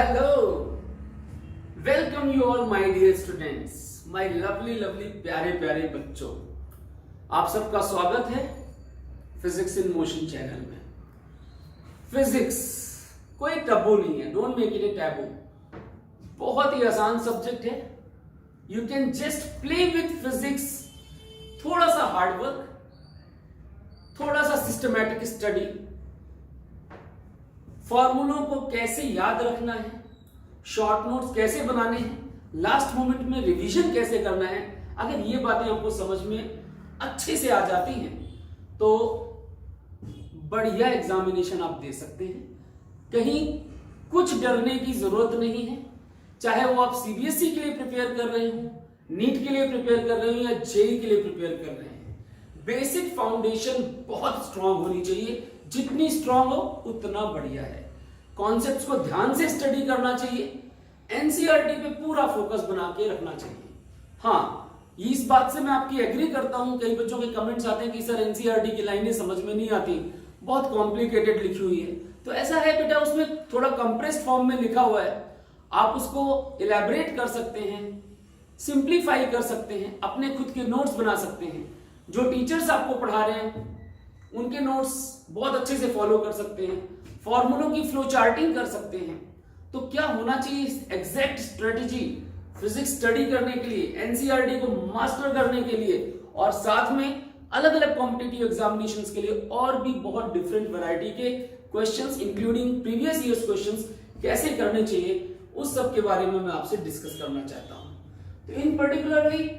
Hello, welcome you all my dear students, my lovely lovely प्यारे प्यारे बच्चों। आप सबका स्वागत है फिजिक्स इन मोशन चैनल में। फिजिक्स कोई टैबू नहीं है, don't make it a taboo. बहुत ही आसान सब्जेक्ट है, you can just play with physics. थोड़ा सा हार्डवर्क, थोड़ा सा सिस्टमैटिक स्टडी, फॉर्मूलों को कैसे याद रखना है, शॉर्ट नोट्स कैसे बनाने हैं, लास्ट मोमेंट में रिवीजन कैसे करना है। अगर ये बातें आपको समझ में अच्छे से आ जाती हैं तो बढ़िया एग्जामिनेशन आप दे सकते हैं। कहीं कुछ डरने की जरूरत नहीं है, चाहे वो आप सीबीएसई के लिए प्रिपेयर कर रहे हो, नीट के लिए प्रिपेयर कर रहे हो या जेई के लिए प्रिपेयर कर रहे हैं। बेसिक फाउंडेशन बहुत स्ट्रांग होनी चाहिए, जितनी स्ट्रांग हो उतना बढ़िया है। कॉन्सेप्ट्स को ध्यान से स्टडी करना चाहिए, एनसीईआरटी पे पूरा फोकस बना के रखना चाहिए। हाँ, इस बात से मैं आपकी एग्री करता हूं। कई बच्चों के कमेंट्स आते हैं कि सर एनसीईआरटी की लाइनें समझ में नहीं आती, बहुत कॉम्प्लिकेटेड लिखी हुई है। तो ऐसा है बेटा, उसमें थोड़ा कंप्रेस्ड फॉर्म में लिखा हुआ है, आप उसको इलैबोरेट कर सकते हैं, सिंप्लीफाई कर सकते हैं, अपने खुद के नोट्स बना सकते हैं। जो टीचर्स आपको पढ़ा रहे हैं उनके नोट्स बहुत अच्छे से फॉलो कर सकते हैं, फॉर्मूलों की फ्लो चार्टिंग कर सकते हैं। तो क्या होना चाहिए एग्जैक्ट स्ट्रेटेजी फिजिक्स स्टडी करने के लिए, एनसीईआरटी को मास्टर करने के लिए, और साथ में अलग अलग कॉम्पिटिटिव एग्जामिनेशंस के लिए और भी बहुत डिफरेंट वैरायटी के questions including previous years questions कैसे करने चाहिए, उस सब के बारे में मैं आपसे डिस्कस करना चाहता हूं। तो इन पर्टिकुलरली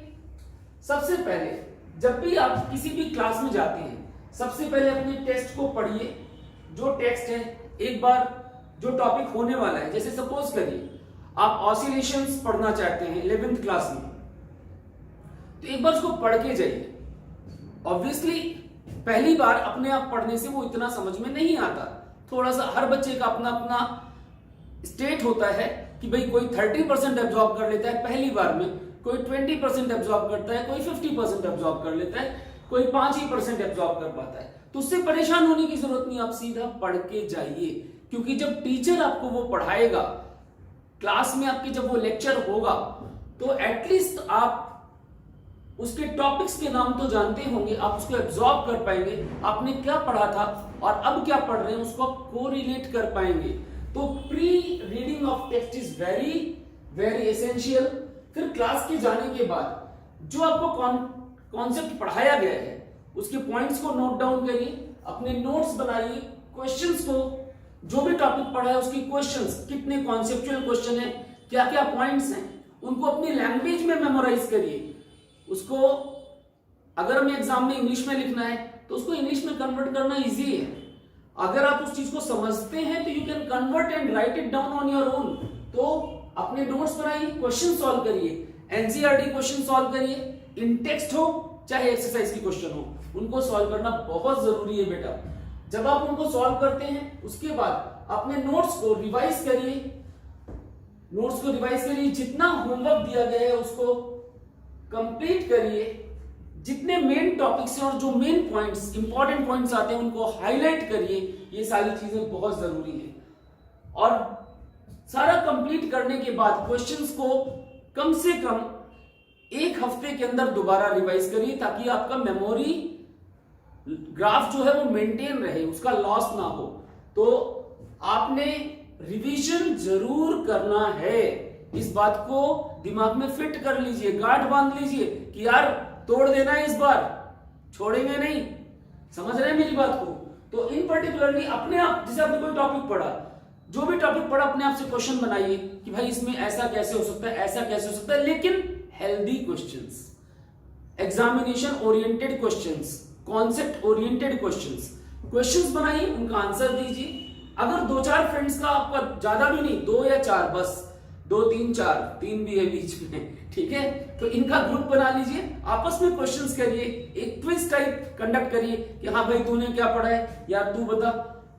सबसे पहले जब भी आप किसी भी क्लास में जाते हैं, सबसे पहले अपने टेक्स्ट को पढ़िए। जो टेक्स्ट है, एक बार जो टॉपिक होने वाला है, जैसे सपोज करिए आप ऑसिलेशंस पढ़ना चाहते हैं 11th क्लास में, तो एक बार उसको पढ़ के जाइए। ऑब्वियसली पहली बार अपने आप पढ़ने से वो इतना समझ में नहीं आता, थोड़ा सा हर बच्चे का अपना अपना स्टेट होता है कि भाई कोई 30% एब्जॉर्ब कर लेता है पहली बार में, कोई 20% एब्जॉर्ब करता है, कोई 50% एब्जॉर्ब कर लेता है, कोई 5% एब्जॉर्ब कर पाता है। तो उससे परेशान होने की जरूरत नहीं, आप सीधा पढ़ के जाइए। क्योंकि जब टीचर आपको वो पढ़ाएगा क्लास में, आपके जब वो लेक्चर होगा, तो एटलीस्ट आप उसके टॉपिक्स के नाम तो जानते होंगे, आप उसको एब्जॉर्ब कर पाएंगे, आपने क्या पढ़ा था और अब क्या पढ़ रहे हैं उसको आप कोरिलेट कर पाएंगे। तो pre reading of text is very very essential. फिर क्लास के जाने के बाद जो आपको कॉन्सेप्ट पढ़ाया गया है उसके पॉइंट्स को नोट डाउन करिए, अपने नोट्स बनाइए, क्वेश्चंस को, जो भी टॉपिक पढ़ा है उसकी क्वेश्चंस, कितने कॉन्सेप्चुअल क्वेश्चन है, क्या क्या पॉइंट्स हैं, उनको अपनी लैंग्वेज में मेमोराइज करिए। उसको अगर हमें एग्जाम में इंग्लिश में लिखना है तो उसको इंग्लिश में कन्वर्ट करना इजी है। अगर आप उस चीज को समझते हैं तो you can convert and right it down on your own. तो अपने नोट्स बनाइए, क्वेश्चन सॉल्व करिए, एनसीईआरटी क्वेश्चन सॉल्व करिए, इन टेक्स्ट हो चाहे एक्सरसाइज की क्वेश्चन हो, उनको सॉल्व करना बहुत जरूरी है बेटा। जब आप उनको सॉल्व करते हैं उसके बाद अपने नोट्स को रिवाइज करिए, जितना होमवर्क दिया गया है उसको कंप्लीट करिए, जितने मेन टॉपिक्स हैं और जो मेन पॉइंट्स, इंपॉर्टेंट पॉइंट्स आते हैं उनको हाईलाइट करिए। ये सारी चीजें बहुत जरूरी है। और सारा कंप्लीट करने के बाद क्वेश्चंस को कम से कम एक हफ्ते के अंदर दोबारा रिवाइज करिए, ताकि आपका मेमोरी ग्राफ जो है वो मेंटेन रहे, उसका लॉस ना हो। तो आपने रिवीजन जरूर करना है, इस बात को दिमाग में फिट कर लीजिए, गांठ बांध लीजिए कि यार तोड़ देना है, इस बार छोड़ेंगे नहीं। समझ रहे हैं मेरी बात को? तो इन पर्टिकुलरली अपने आप, जैसे आपने कोई टॉपिक पढ़ा, जो भी टॉपिक पढ़ा अपने आप से क्वेश्चन बनाइए कि भाई इसमें ऐसा कैसे हो सकता है, ऐसा कैसे हो सकता है, लेकिन healthy questions, examination oriented questions, concept oriented questions बनाइए, उनका आंसर दीजिए। अगर 2-4 फ्रेंड्स का, आपका ज्यादा भी नहीं, 2 या 4 बस, 2 3 4, 3 भी है बीच में, ठीक है, तो इनका ग्रुप बना लीजिए, आपस में क्वेश्चंस करिए, एक क्विज टाइप कंडक्ट करिए कि हाँ भाई तूने क्या पढ़ा है, यार तू बता,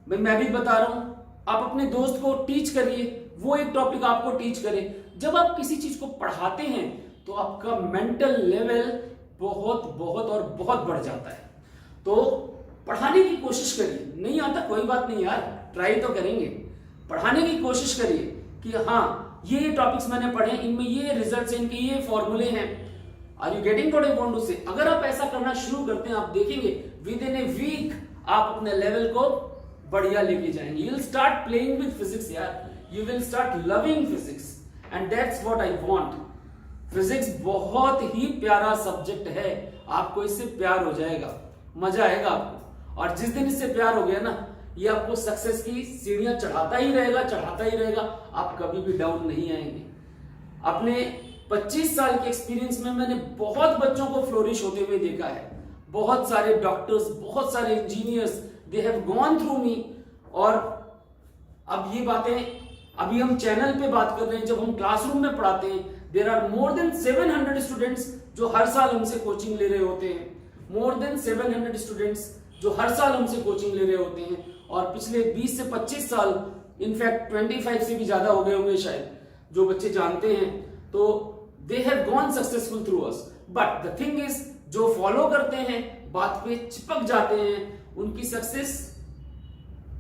भाई मैं भी बता रहा हूं। आप अपने दोस्त को टीच करिए, वो एक टॉपिक आपको टीच करे। जब आप किसी चीज को पढ़ाते हैं तो आपका मेंटल लेवल बहुत बहुत और बहुत बढ़ जाता है। तो पढ़ाने की कोशिश करिए, नहीं आता कोई बात नहीं यार, ट्राई तो करेंगे, पढ़ाने की कोशिश करिए कि हाँ ये टॉपिक्स मैंने पढ़े, इनमें ये रिजल्ट्स हैं, इनके ये फॉर्मूले हैं। Are you getting what I want to say? अगर आप ऐसा करना शुरू करते हैं, आप देखेंगे विद इन ए वीक आप अपने लेवल को बढ़िया लेके जाएंगे। You will start playing with physics यार, you will start loving physics and that's what I want. Physics बहुत ही प्यारा सब्जेक्ट है, आपको इससे प्यार हो जाएगा, मजा आएगा आपको। और जिस दिन इससे प्यार हो गया ना, ये आपको सक्सेस की सीढ़ियां चढ़ाता ही रहेगा, आप कभी भी डाउन नहीं आएंगे। अपने 25 साल के एक्सपीरियंस में मैंने बहुत बच्चों को फ्लोरिश होते हुए देखा है। बहुत सारे डॉक्टर्स, बहुत सारे engineers, they have gone through me. और अब ये बातें अभी हम चैनल पे बात कर रहे हैं, जब हम क्लासरूम में पढ़ाते हैं, there are more than 700 students जो हर साल हमसे कोचिंग ले रहे होते हैं। मोर देन 700 स्टूडेंट्स जो हर साल हमसे कोचिंग ले रहे होते हैं। और पिछले 20 से 25 साल, इनफैक्ट 25 से भी ज्यादा हो गए होंगे शायद, जो बच्चे जानते हैं, तो दे have gone successful through us. But the thing is, जो फॉलो करते हैं, बात पे चिपक जाते हैं, उनकी सक्सेस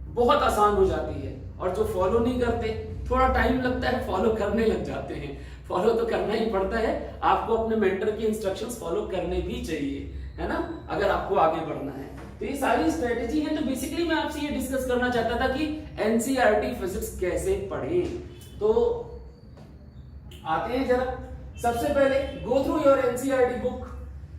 बहुत आसान हो जाती है। और जो फॉलो नहीं करते, थोड़ा टाइम लगता है, फॉलो करने लग जाते हैं। फॉलो तो करना ही पड़ता है, आपको अपने मेंटर की इंस्ट्रक्शंस फॉलो करने भी चाहिए, है ना, अगर आपको आगे बढ़ना है। तो ये सारी स्ट्रेटेजी है। तो बेसिकली मैं आपसे ये डिस्कस करना चाहता था कि एनसीईआरटी फिजिक्स कैसे पढ़ें। तो आते हैं जरा, सबसे पहले go through your NCERT book,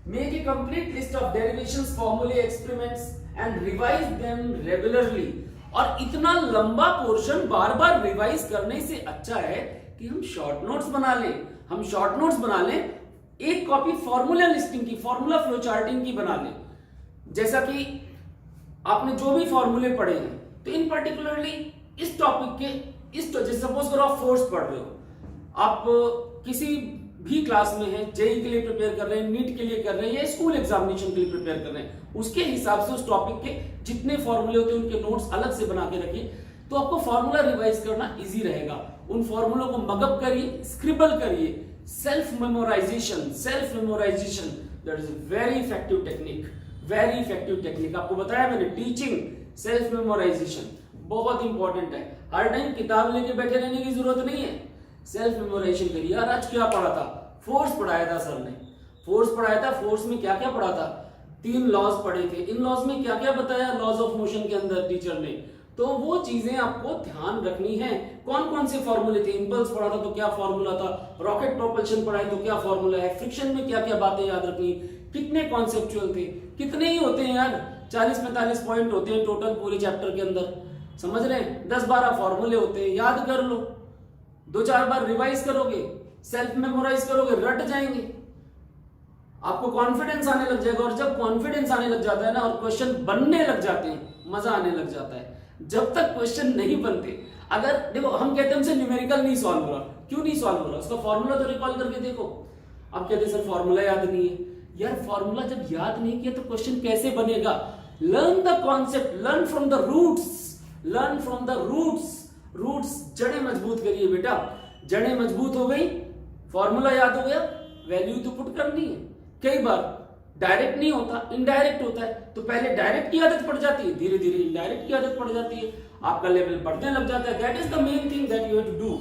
make a complete list of derivations, फॉर्मूले, experiments and revise them regularly. और इतना लंबा पोर्शन बार बार रिवाइज करने से अच्छा है कि हम शॉर्ट नोट्स बना लें। हम शॉर्ट नोट्स बना लें, एक कॉपी फॉर्मूला लिस्टिंग की, फॉर्मूला फ्लो चार्टिंग की बना लें। जैसा कि आपने जो भी फॉर्मूले पढ़े हैं, तो इन पर्टिकुलरली इस टॉपिक के, जैसे सपोज करो आप फोर्स पढ़ रहे हो, आप किसी भी क्लास में है, जेई के लिए प्रिपेयर कर रहे हैं, नीट के लिए कर रहे हैं, या स्कूल एग्जामिनेशन के लिए प्रिपेयर कर रहे हैं, उसके हिसाब से उस टॉपिक के जितने फॉर्मूले होते हैं उनके नोट्स अलग से बना के रखिए, तो आपको फॉर्मूला रिवाइज करना इजी रहेगा। उन फॉर्मूलों को मगअप करिए, स्क्रिबल करिए। Self memorisation that is very effective technique, very effective technique. आपको बताया मैंने, टीचिंग, सेल्फ मेमोराइजेशन बहुत इंपॉर्टेंट है। हर टाइम किताब लेके बैठे रहने की जरूरत नहीं है, सेल्फ मेमोराइजेशन करिए। यार आज क्या पढ़ा था? फोर्स पढ़ाया था सर ने, फोर्स पढ़ाया था। फोर्स में क्या क्या पढ़ा था? 3 लॉज पढ़े थे। इन लॉज में क्या क्या बताया लॉज ऑफ मोशन के अंदर टीचर ने? तो वो चीजें आपको ध्यान रखनी है। कौन कौन से फॉर्मूले थे? इंपल्स पढ़ा था तो क्या फॉर्मूला था, रॉकेट प्रोपल्शन पढ़ा है तो क्या फॉर्मूला है, फ्रिक्शन में क्या क्या बातें याद रखनी, कितने कॉन्सेप्चुअल थे, कितने ही होते हैं यार, 40-45 पॉइंट होते हैं टोटल पूरे चैप्टर के अंदर, समझ रहे हैं, 10-12 फॉर्मूले होते हैं, याद कर लो, 2-4 बार रिवाइज करोगे, सेल्फ मेमोराइज करोगे, रट जाएंगे, आपको कॉन्फिडेंस आने लग जाएगा। और जब कॉन्फिडेंस आने लग जाता है ना, और क्वेश्चन बनने लग जाते हैं, मजा आने लग जाता है। जब तक क्वेश्चन नहीं बनते, अगर देखो हम कहते हैं हमसे न्यूमेरिकल नहीं सॉल्व हो रहा, क्यों नहीं सॉल्व हो रहा, उसका फॉर्मूला तो रिकॉल करके देखो। आप कहते हैं सर फॉर्मूला याद नहीं है। यार फॉर्मूला जब याद नहीं किया तो क्वेश्चन कैसे बनेगा? Learn the concept, learn from the roots, learn from the roots. जड़ें मजबूत करिए बेटा, जड़ें मजबूत हो गई, फॉर्मूला याद हो गया, वैल्यू तो पुट करनी है। कई बार डायरेक्ट नहीं होता, इनडायरेक्ट होता है, तो पहले डायरेक्ट की आदत पड़ जाती है, धीरे धीरे इनडायरेक्ट की आदत पड़ जाती है, आपका लेवल बढ़ने लग जाता है। That is the main thing that you have to do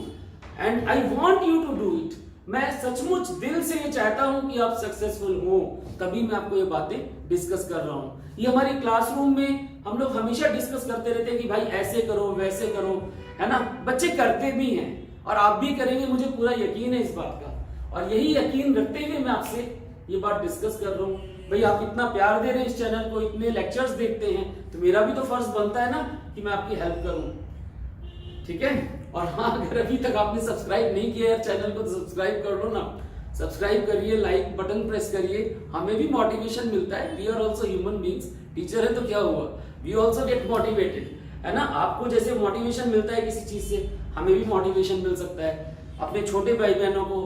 and I want you to do it. मैं सचमुच दिल से ये चाहता हूं कि आप सक्सेसफुल हो, तभी मैं आपको ये बातें डिस्कस कर रहा हूं। ये हमारी क्लासरूम में हम लोग हमेशा डिस्कस करते रहते हैं कि भाई ऐसे करो वैसे करो, है ना, बच्चे करते भी हैं और आप भी करेंगे, मुझे पूरा यकीन है इस बात का। और यही यकीन रखते हुए मैं आपसे ये बात डिस्कस कर रहा हूँ। भाई आप इतना प्यार दे रहे हैं इस चैनल को, इतने लेक्चर्स देखते हैं, तो मेरा भी तो फर्ज बनता है ना कि मैं आपकी हेल्प करूं, ठीक है। और हाँ, अगर अभी तक आपने सब्सक्राइब नहीं किया है चैनल को तो सब्सक्राइब कर लो ना, सब्सक्राइब करिए, लाइक बटन प्रेस करिए, हमें भी मोटिवेशन मिलता है। We are also human beings, teacher है तो क्या हुआ, वी ऑल्सो गेट मोटिवेटेड, है ना। आपको जैसे मोटिवेशन मिलता है किसी चीज से, हमें भी मोटिवेशन मिल सकता है। अपने छोटे भाई बहनों को,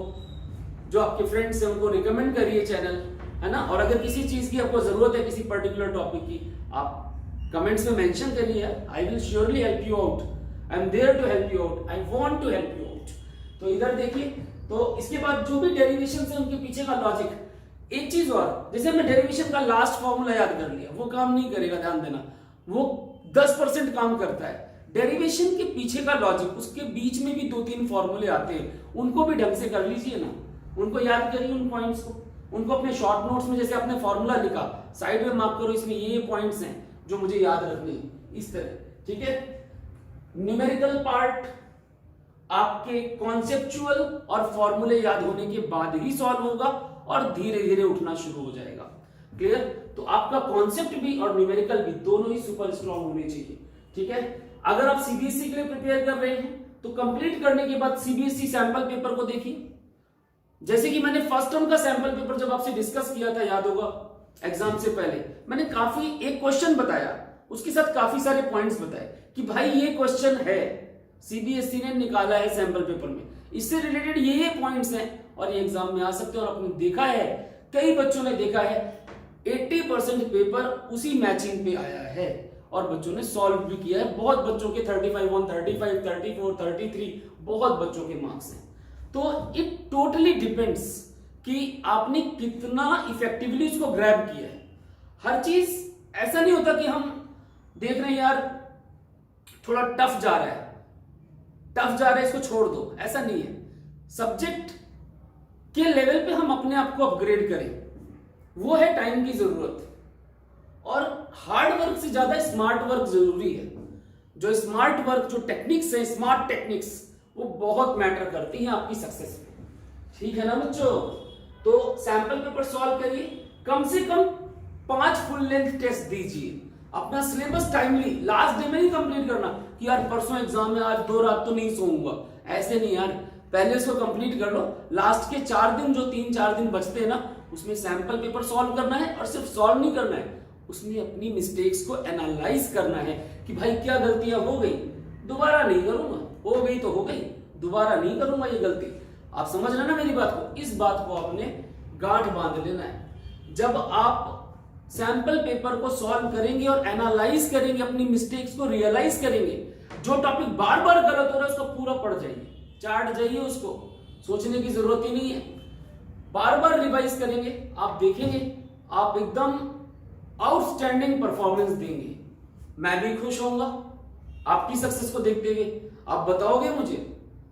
जो आपके फ्रेंड्स हैं, उनको रिकमेंड करिए चैनल, है ना। और अगर किसी चीज की आपको जरूरत है, किसी पर्टिकुलर टॉपिक की, आप कमेंट्स में मेंशन करिए, I will surely help you out, I am there to help you out, I want to help you out. तो इधर देखिए, तो इसके बाद जो भी डेरिवेशन है उनके पीछे का लॉजिक, एक चीज और, जैसे हमने डेरिवेशन का लास्ट फॉर्मूला याद कर लिया, वो काम नहीं करेगा, ध्यान देना, वो 10% काम करता है। डेरिवेशन के पीछे का लॉजिक, उसके बीच में भी 2-3 फॉर्मूले आते हैं, उनको भी ढंग से कर लीजिए ना, उनको याद करिए उन पॉइंट्स को, उनको अपने शॉर्ट नोट्स में जैसे आपने फॉर्मूला लिखा साइड में मार्क करो, इसमें ये पॉइंट्स हैं जो मुझे याद रखने हैं, इस तरह, ठीक है। न्यूमेरिकल पार्ट आपके कॉन्सेप्चुअल और फॉर्मूले याद होने के बाद ही सॉल्व होगा और धीरे धीरे उठना शुरू हो जाएगा। क्लियर? तो आपका कॉन्सेप्ट भी और न्यूमेरिकल भी दोनों ही सुपर स्ट्रॉन्ग होने चाहिए, ठीक है। अगर आप सीबीएसई के लिए प्रिपेयर कर रहे हैं तो कंप्लीट करने के बाद सीबीएसई सैंपल पेपर को देखिए। जैसे कि मैंने फर्स्ट टर्म का सैंपल पेपर जब आपसे डिस्कस किया था, याद होगा, एग्जाम से पहले मैंने काफी एक क्वेश्चन बताया, उसके साथ काफी सारे पॉइंट्स बताए कि भाई ये क्वेश्चन है, सीबीएसई ने निकाला है सैंपल पेपर में, इससे रिलेटेड ये पॉइंट्स हैं और ये एग्जाम में आ सकते हैं। और आपने देखा है, कई बच्चों ने देखा है 80% पेपर उसी मैचिंग पे आया है और बच्चों ने सॉल्व भी किया है। बहुत बच्चों के 35 on 35, 34, 33 बहुत बच्चों के मार्क्स हैं। तो इट टोटली डिपेंड्स कि आपने कितना इफेक्टिवली उसको ग्रैब किया है। हर चीज ऐसा नहीं होता कि हम देख रहे हैं यार थोड़ा टफ जा रहा है इसको छोड़ दो, ऐसा नहीं है। सब्जेक्ट के लेवल पे हम अपने आप को अपग्रेड करें, वो है टाइम की जरूरत। और हार्ड वर्क से ज्यादा स्मार्ट वर्क जरूरी है। जो स्मार्ट वर्क, जो टेक्निक्स है, स्मार्ट टेक्निक्स, वो बहुत मैटर करती हैं आपकी सक्सेस में, ठीक है ना बच्चों। तो सैंपल पेपर सॉल्व करिए, कम से कम 5 फुल लेंथ टेस्ट दीजिए, अपना सिलेबस टाइमली लास्ट डे में ही कंप्लीट करना कि यार परसों एग्जाम है, आज 2 रात तो नहीं सोऊंगा, ऐसे नहीं यार, पहले इसको कंप्लीट कर लो। लास्ट के 4 दिन, जो 3-4 दिन बचते हैं ना, उसमें सैंपल पेपर सॉल्व करना है। और सिर्फ सॉल्व नहीं करना है, उसमें अपनी मिस्टेक्स को एनालाइज करना है कि भाई क्या गलतियां हो गई, दोबारा नहीं करूंगा, हो गई तो हो गई, दोबारा नहीं करूंगा ये गलती। आप समझ रहे ना मेरी बात को? इस बात को आपने गांठ बांध लेना है। जब आप सैंपल पेपर को सॉल्व करेंगे और एनालाइज करेंगे, अपनी मिस्टेक्स को रियलाइज करेंगे, जो टॉपिक बार बार गलत हो रहा है उसको पूरा पढ़ जाइए, चाट जाइए, उसको सोचने की जरूरत ही नहीं है, बार बार रिवाइज करेंगे, आप देखेंगे आप एकदम आउटस्टैंडिंग परफॉर्मेंस देंगे। मैं भी खुश होऊंगा आपकी सक्सेस को देखते हुए। आप बताओगे मुझे,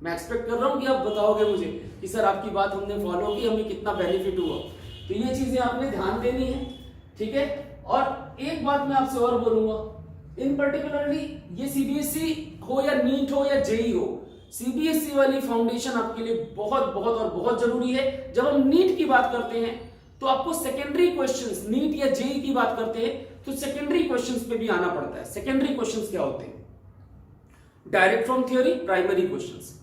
मैं एक्सपेक्ट कर रहा हूं कि आप बताओगे मुझे कि सर आपकी बात हमने फॉलो की, हमें कितना बेनिफिट हुआ। तो ये चीजें आपने ध्यान देनी है, ठीक है। और एक बात मैं आपसे और बोलूंगा, इन पर्टिकुलरली ये सीबीएसई हो या नीट हो या जेई हो, सीबीएसई वाली फाउंडेशन आपके लिए बहुत बहुत और बहुत जरूरी है। जब हम नीट की बात करते हैं तो आपको सेकेंडरी क्वेश्चंस, नीट या जेई की बात करते हैं तो सेकेंडरी क्वेश्चंस पे भी आना पड़ता है। सेकेंडरी क्वेश्चंस क्या होते हैं? Direct from theory, primary questions.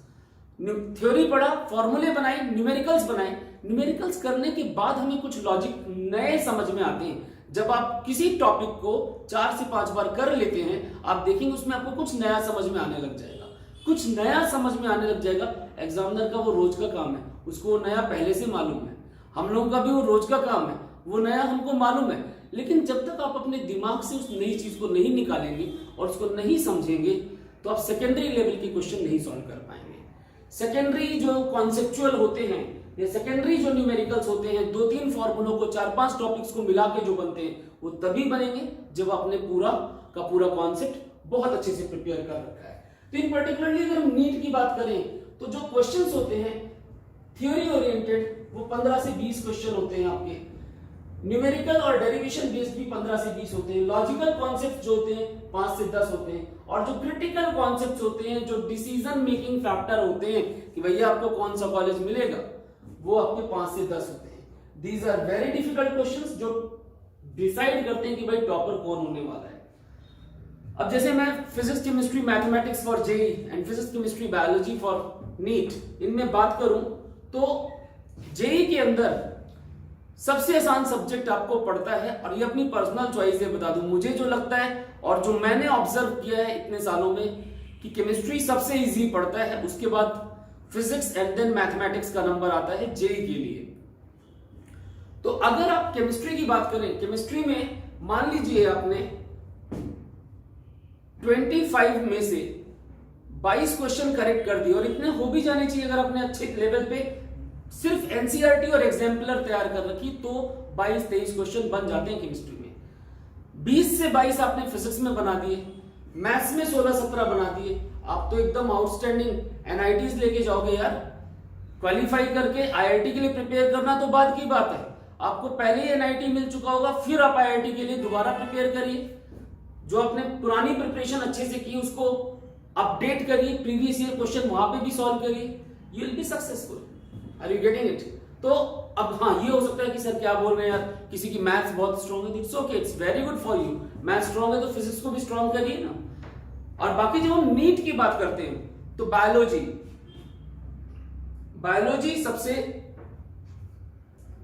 Theory पढ़ा, फॉर्मूले बनाए, न्यूमेरिकल्स बनाए, न्यूमेरिकल्स करने के बाद हमें कुछ लॉजिक नए समझ में आते हैं। जब आप किसी टॉपिक को 4 से 5 बार कर लेते हैं, आप देखेंगे उसमें आपको कुछ नया समझ में आने लग जाएगा, कुछ नया समझ में आने लग जाएगा। एग्जामिनर का वो रोज का काम है, उसको वो नया पहले से मालूम है, हम लोगों का भी वो रोज का काम है, वो नया हमको मालूम है। लेकिन जब तक आप अपने दिमाग से उस नई चीज को नहीं निकालेंगे और उसको नहीं समझेंगे तो आप सेकेंडरी लेवल के क्वेश्चन नहीं सॉल्व कर पाएंगे। सेकेंडरी जो कॉन्सेप्चुअल होते हैं या सेकेंडरी जो न्यूमेरिकल्स होते हैं, 2-3 फॉर्मूलों को 4-5 टॉपिक्स को मिला के जो बनते हैं, वो तभी बनेंगे जब आपने पूरा का पूरा कॉन्सेप्ट बहुत अच्छे से प्रिपेयर कर रखा है। तो इन पर्टिकुलरली अगर हम नीट की बात करें तो जो क्वेश्चंस होते हैं थ्योरी ओरिएंटेड, वो 15 से 20 क्वेश्चन होते हैं आपके। न्यूमेरिकल और डेरिवेशन बेस्ड भी 15 से 20 होते हैं। लॉजिकल कॉन्सेप्ट जो होते हैं 5 से 10 होते हैं। और जो क्रिटिकल कॉन्सेप्ट होते हैं, जो डिसीजन मेकिंग फैक्टर होते हैं कि भैया आपको कौन सा कॉलेज मिलेगा, वो आपके 5 से 10 होते हैं। These are very difficult questions जो डिसाइड करते हैं कि भाई टॉपर कौन होने वाला है। अब जैसे मैं physics, chemistry, mathematics for JEE and physics, chemistry, biology for NEET, इनमें बात करूं तो जेई के अंदर सबसे आसान सब्जेक्ट आपको पढ़ता है, और ये अपनी पर्सनल चॉइस है, बता दूं मुझे जो लगता है और जो मैंने ऑब्जर्व किया है इतने सालों में कि केमिस्ट्री सबसे इजी पढ़ता है, उसके बाद फिजिक्स एंड देन मैथमेटिक्स का नंबर आता है जेई के लिए। तो अगर आप केमिस्ट्री की बात करें, केमिस्ट्री में मान लीजिए आपने 25 में से 22 क्वेश्चन करेक्ट कर दिए, और इतने हो भी जाने चाहिए अगर आपने अच्छे लेवल पे सिर्फ एनसीईआरटी और एग्जाम्पलर तैयार कर रखी तो 22-23 क्वेश्चन बन जाते हैं केमिस्ट्री में। 20 से 22 आपने फिजिक्स में बना दिए, मैथ्स में 16-17 बना दिए, आप तो एकदम आउटस्टैंडिंग एनआईटीज लेके जाओगे यार। क्वालिफाई करके आईआईटी के लिए प्रिपेयर करना तो बाद की बात है, आपको पहले ही एनआईटी मिल चुका होगा, फिर आप आईआईटी के लिए दोबारा प्रिपेयर करिए। जो आपने पुरानी प्रिपरेशन अच्छे से की उसको अपडेट करिए, प्रीवियस ईयर क्वेश्चन वहां पे भी सॉल्व करिए, you will be successful. Are you getting it? तो अब हाँ, ये हो सकता है कि सर क्या बोल रहे हैं यार, किसी की मैथ्स बहुत स्ट्रांग है, it's okay, it's very good for you. Maths strong है तो फिजिक्स को भी स्ट्रांग करिए ना। और बाकी जब हम नीट की बात करते हैं तो बायोलॉजी सबसे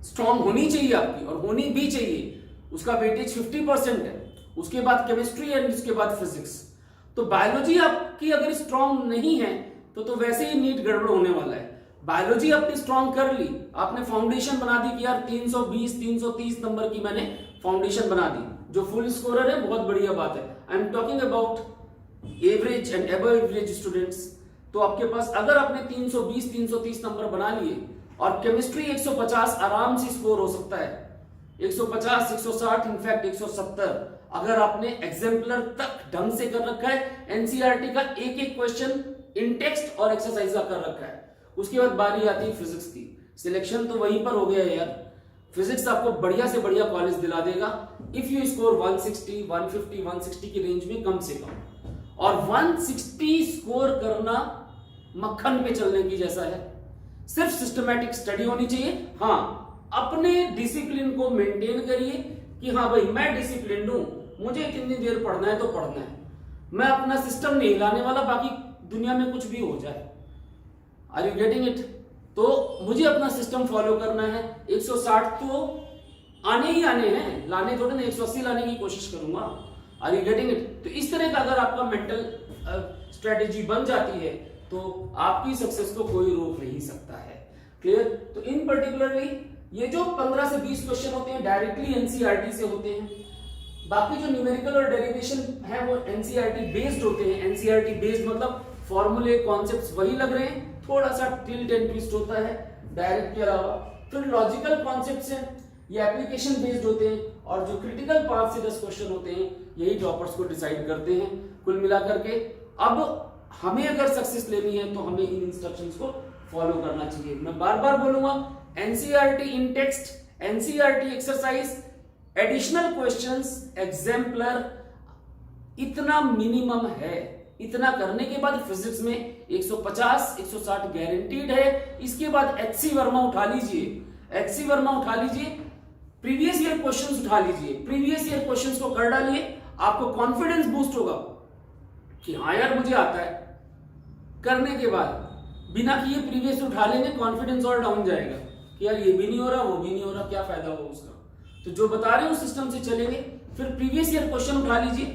स्ट्रांग होनी चाहिए आपकी, और होनी भी चाहिए। उसका वेटेज 50% है, उसके बाद केमिस्ट्री एंड उसके बाद फिजिक्स। तो बायोलॉजी आपकी अगर स्ट्रांग नहीं है तो वैसे ही नीट गड़बड़ होने वाला है। बायोलॉजी आपने स्ट्रांग कर ली, आपने फाउंडेशन बना दी कि यार 320-330 नंबर की मैंने फाउंडेशन बना दी, जो फुल स्कोरर है बहुत बढ़िया बात है। I am talking about average and above average students. तो आपके पास अगर आपने 320-330 नंबर बना लिए, और केमिस्ट्री 150 आराम से स्कोर हो सकता है, 150, 160, इनफैक्ट 170, अगर आपने एग्जाम्पलर तक ढंग से कर रखा है, एनसीईआरटी का एक एक क्वेश्चन इन टेक्स्ट और एक्सरसाइज का कर रखा है। उसके बाद बारी आती है फिजिक्स की, सिलेक्शन तो वहीं पर हो गया है यार। फिजिक्स आपको बढ़िया से बढ़िया कॉलेज दिला देगा इफ यू स्कोर 160, 150, 160 की रेंज में कम से कम। और 160 स्कोर करना मक्खन पे चलने की जैसा है। सिर्फ सिस्टमैटिक स्टडी होनी चाहिए। हाँ, अपने डिसिप्लिन को मेंटेन करिए कि हाँ भाई मैं डिसिप्लिन हूं, मुझे इतनी देर पढ़ना है तो पढ़ना है, मैं अपना सिस्टम नहीं हिलाने वाला, बाकी दुनिया में कुछ भी हो जाए। Are you getting it? तो मुझे अपना सिस्टम फॉलो करना है। 160 तो आने ही आने हैं, लाने थोड़े ना, 180 लाने की कोशिश करूंगा। Are you getting it? तो इस तरह का अगर आपका मेंटल स्ट्रेटेजी बन जाती है तो आपकी सक्सेस को कोई रोक नहीं सकता है। क्लियर? तो इन पर्टिकुलरली ये जो 15 से 20 क्वेश्चन होते हैं डायरेक्टली एनसीईआरटी से होते हैं। बाकी जो न्यूमेरिकल और डेरिवेशन है वो एनसीईआरटी बेस्ड होते हैं। एनसीईआरटी बेस्ड मतलब फॉर्मूले, कॉन्सेप्ट्स वही लग रहे हैं, थोड़ा सा टिल्ट एंड ट्विस्ट होता है डायरेक्ट के अलावा। फिर लॉजिकल कॉन्सेप्ट्स हैं, ये एप्लीकेशन बेस्ड होते हैं, और जो क्रिटिकल 5 से 10 क्वेश्चन होते हैं यही टॉपर्स को डिसाइड करते हैं कुल मिलाकर के। अब हमें अगर सक्सेस लेनी है तो हमें इन इंस्ट्रक्शंस को फॉलो करना चाहिए। मैं बार बार बोलूंगा, NCERT in text, NCERT exercise, additional questions, exemplar, इतना मिनिमम है। इतना करने के बाद फिजिक्स में 150, 160 गारंटीड है। इसके बाद एचसी वर्मा उठा लीजिए, एचसी वर्मा उठा लीजिए, प्रीवियस ईयर क्वेश्चंस उठा लीजिए, प्रीवियस ईयर क्वेश्चंस को कर डालिए, आपको कॉन्फिडेंस बूस्ट होगा कि हाँ यार मुझे आता है। करने के बाद बिना किए प्रीवियस उठा लेंगे, कॉन्फिडेंस और डाउन जाएगा कि यार ये भी नहीं हो रहा, वो भी नहीं हो रहा, क्या फायदा होगा उसका। तो जो बता रहे हो उस सिस्टम से चलेंगे। फिर प्रीवियस ईयर क्वेश्चन उठा लीजिए,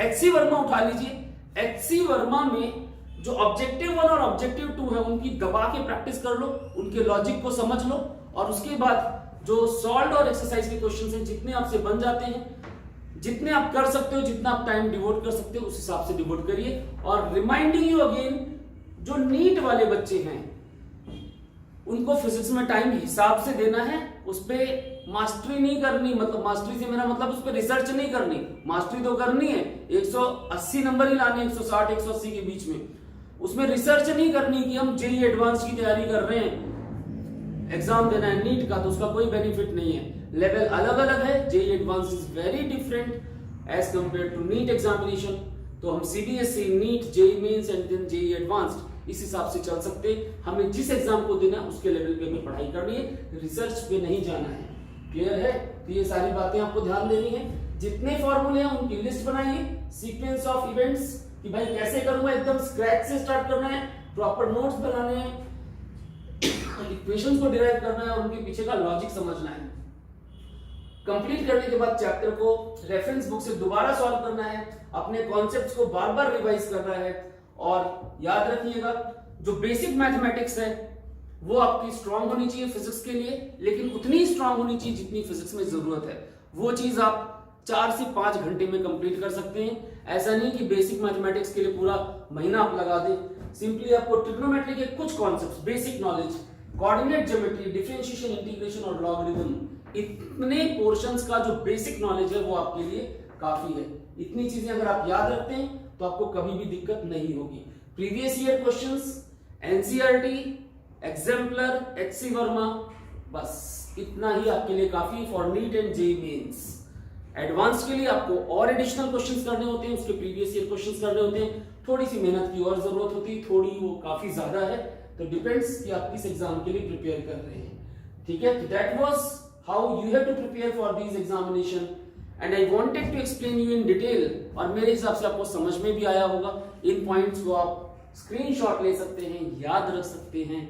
एचसी वर्मा उठा लीजिए। एचसी वर्मा में जो ऑब्जेक्टिव 1 और ऑब्जेक्टिव 2 है उनकी दबा के प्रैक्टिस कर लो, उनके लॉजिक को समझ लो, और उसके बाद जो सॉल्व और एक्सरसाइज के क्वेश्चन हैं जितने आपसे बन जाते हैं, जितने आप कर सकते हो, जितना आप टाइम डिवोट कर सकते हो उस हिसाब से डिवोट करिए। और रिमाइंडिंग यू अगेन, जो नीट वाले बच्चे हैं उनको फिजिक्स में टाइम हिसाब से देना है, उस पर मास्टरी नहीं करनी। मतलब मास्टरी से मेरा मतलब उस पर रिसर्च नहीं करनी, मास्टरी तो करनी है, 180 नंबर ही लाने, 160, 180 के बीच में। उसमें रिसर्च नहीं करनी कि हम जेईई एडवांस की तैयारी कर रहे हैं, एग्जाम देना है नीट का, तो उसका कोई बेनिफिट नहीं है। लेवल अलग अलग है, JEE advance is very different as compare to NEET examination. तो हम CBSE, NEET, JEE mains and then JEE advanced इस हिसाब से चल सकते हैं। हमें जिस एग्जाम को देना है उसके लेवल पे हमें पढ़ाई करनी है, रिसर्च पे नहीं जाना है। क्लियर है? तो ये सारी बातें आपको ध्यान देनी है। जितने फॉर्मूले हैं उनकी लिस्ट बनाइए, सीक्वेंस ऑफ इवेंट्स कि भाई कैसे करूंगा, एकदम स्क्रैच से स्टार्ट करना है, प्रॉपर नोट्स बनाने हैं, इक्वेशंस को डिराइव करना है और उनके पीछे का लॉजिक समझना है। कंप्लीट करने के बाद चैप्टर को रेफरेंस बुक से दोबारा सॉल्व करना है, अपने कॉन्सेप्ट्स को बार बार रिवाइज करना है। और याद रखिएगा, जो बेसिक मैथमेटिक्स है वो आपकी स्ट्रांग होनी चाहिए फिजिक्स के लिए, लेकिन उतनी स्ट्रांग होनी चाहिए जितनी फिजिक्स में जरूरत है। वो चीज आप 4 से 5 घंटे में कंप्लीट कर सकते हैं। ऐसा नहीं कि बेसिक मैथमेटिक्स के लिए पूरा महीना आप लगा दें। सिंपली आपको ट्रिग्नोमेट्री के कुछ concepts, basic knowledge, coordinate geometry, differentiation, integration और लॉगरिथम, इतने पोर्शंस का जो बेसिक नॉलेज है वो आपके लिए काफी है। इतनी चीजें अगर आप याद रखते हैं तो आपको कभी भी दिक्कत नहीं होगी। Previous year questions, NCERT, exemplar, HC Verma, बस इतना ही आपके लिए काफी for NEET and JEE mains. Advance के लिए आपको और एडिशनल क्वेश्चंस करने होते हैं, उसके प्रीवियस ईयर क्वेश्चंस करने होते हैं, थोड़ी सी मेहनत की और जरूरत होती है, थोड़ी वो काफी ज्यादा है, तो डिपेंड्स कि आप किस एग्जाम के लिए प्रिपेयर कर रहे हैं। ठीक है, तो that was how you have to prepare for this examination and I wanted to explain you in detail, और मेरे हिसाब से आपको समझ में भी आया होगा। इन पॉइंट्स को आप स्क्रीनशॉट ले सकते हैं, याद रख सकते हैं,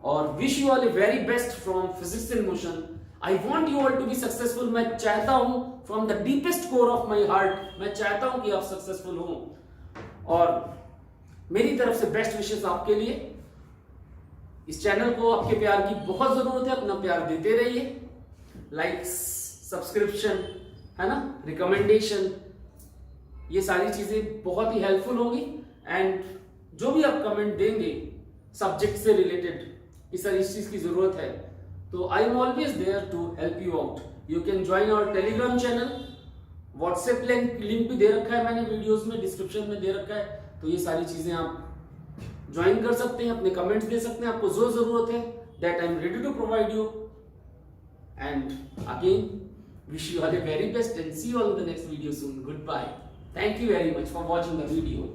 और wish you all a very best from physics in motion. I want you all to be successful. मैं चाहता हूं from the deepest core of my heart, मैं चाहता हूं कि आप सक्सेसफुल हो, और मेरी तरफ से बेस्ट विशेस आपके लिए। इस चैनल को आपके प्यार की बहुत जरूरत है, अपना प्यार देते रहिए, लाइक्स, सब्सक्रिप्शन, है ना, रिकमेंडेशन, ये सारी चीजें बहुत ही हेल्पफुल होंगी। एंड जो भी आप कमेंट देंगे सब्जेक्ट से रिलेटेड कि सर इस चीज की जरूरत है, तो I am always there to help you out. You can join our Telegram channel, WhatsApp link भी दे रखा है मैंने वीडियोस में, डिस्क्रिप्शन में दे रखा है, तो ये सारी चीजें आप ज्वाइन कर सकते हैं, अपने कमेंट्स दे सकते हैं, आपको जो जरूरत है that I am ready to provide you. And again wish you all the very best and see you all in the next video soon. Goodbye. Thank you very much for watching the video.